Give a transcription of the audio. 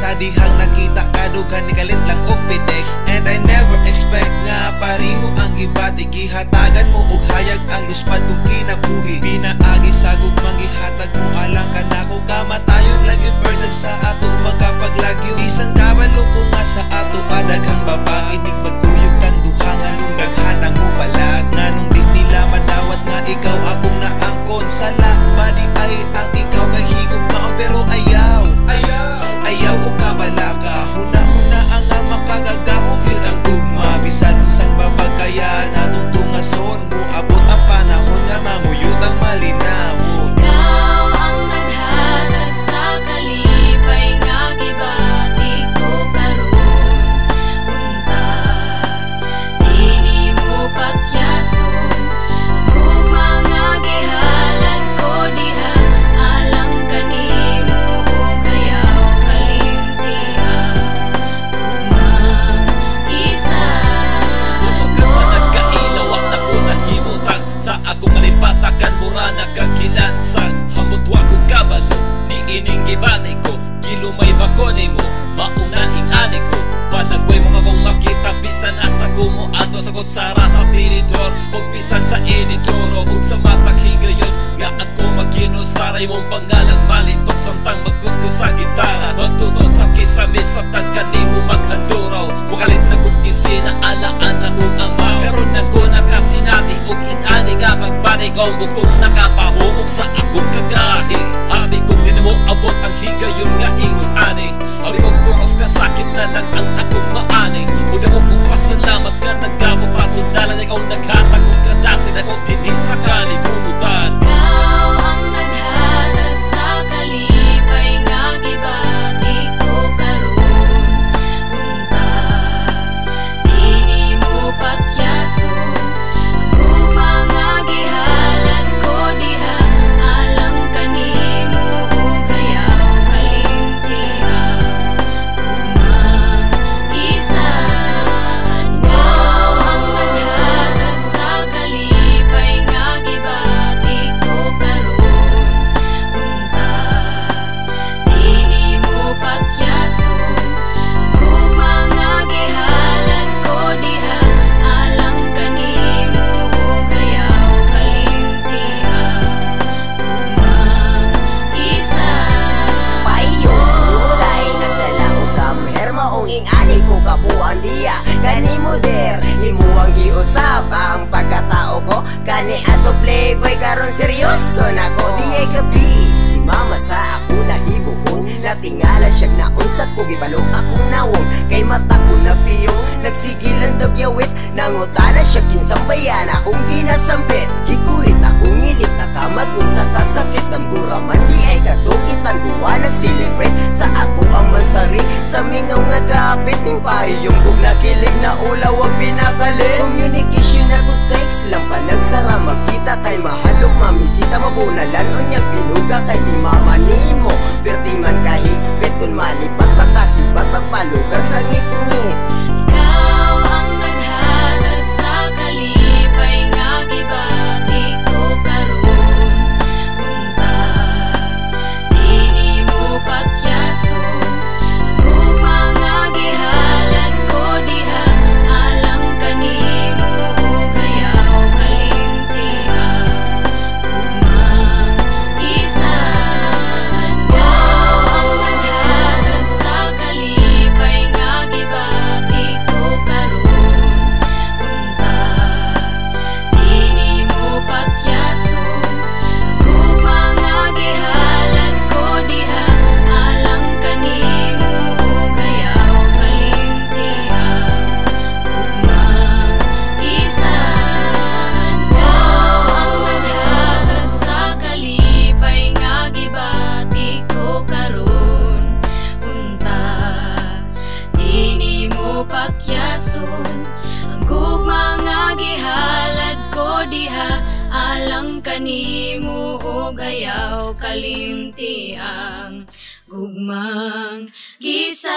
sa dihang nakita kadugan ni kalit lang og pitik. And I never expect nga pariho ang gibati, gihatagan mo og hayag ang luspad kong kinabuhi. Pinaagi sa gugmang gihatag mo alang ka nako, kamatayon lang yun person sa ato magkapaglagyo. Bisan kabalo ko nga sa ato adaghang babae, nig magkuyog kang duhangan nung daghanang mo balag. Nganong di nila madawat nga ikaw akong naangkon. Sala ba di ay ang ikaw kay higog maon, pero ayaw o kabalaka. Huna ang makagagahong yun ang gugma. Bisan unsang babagkaya natong tungason mo, abot ang panahon nga mamuyot ang malinaw. Ikaw ang naghatag sa kalipay nga gibati ko karon. Unta dili mo pakyason ang gugma nga gihalan ko diha, alang kanimo og ayaw kalimtian. Gugmang isa Kusog ka na nagkailaw ang ako nahimutang sa akong malipatakan mura nagkakilansan. Hamutwa ko kabalo di ining gibati ko, gilumay bako nimo maunahing ani ko. Palagway mo nga kong makita bisan asa ko mo ato sagot sa rasa tinidor og bisan sa inidoro ug sa matag higayon nga ako maginusaray mong pangalan malitok samtang maggusto sa gitara. Magtudon sa kisamis samtang kanimo maghanduraw, mukalit na kong kisina alaan akong amaw. Karon ako nakasinati og ingani nga magbanay ko bugtong nakapahumog sa akong kagahi. Abi kong di mo abot ang higayon nga ingon ani, abi kong puros kasakit na lang ang akong maani. Ug ako kong pasalamat nga nagkamot atong dalan, ikaw naghatag og kadasin ako dinhi sa kalibutan. Ikaw ang naghatag sa kalipay nga gibati ko karon. Unta dili mo pakyason ang gugma nga gihalan ko diha, alang kanimo og ayaw kalimtian. Gugmang isa ikaw ang naghatag sa kalipay nga gibati ko karon. Unta dili mo pakyason ang gugma nga gihalan ko diha, alang kanimo og ayaw kalimtian. Gugmang isa Payo, imuday nagdala og kamher maong ingani ko kabuan diya. Kanimo der, imo ang giusap ang pagkatao ko. Kani ato playboy karon seryoso nako. Diyay gabi, si mama sa ako nahimuhon. Natingala siyag naunsat ko gibalo akong nawong. Kay mata ko na piyong, nagsigilan daw yawit. Nangutana siya kinsambayan akong ginasampit. Gikurit akong ngilit nakamat kung sa kasakit ng buraman. Di ay katukitan duwa nag-celebrate sa ato ang mansari. Sa mingaw nga dapit ning pahiyong bug nakilig na ulaw ang pinakalit. Communication na to text lang pa nagsara magkita kay mahalok mamisita mabunalan unyag pinuga kay si mama nimo. Perti man kahigpit kun malipat makasipat pagpalugar sa ngit-ngit. Ikaw ang naghatag sa kalipay nga gibati ko karon. Unta dili mo pakyason ang gugma nga gihalan ko diha, alang kanimo og ayaw kalimtian. Gugmang isa ikaw ang naghatag sa kalipay nga gibati ko karon. Unta dili mo pakyason ang gugma nga gihalan ko diha, alang kanimo og ayaw kalimtian. Gugmang isa ikaw ang naghatag sa kalipay nga gibati ko karon. Unta dili mo pakyason ang gugma nga gihalad ko diha, alang kanimo og ayaw kalimtiang. Gugmang gisa.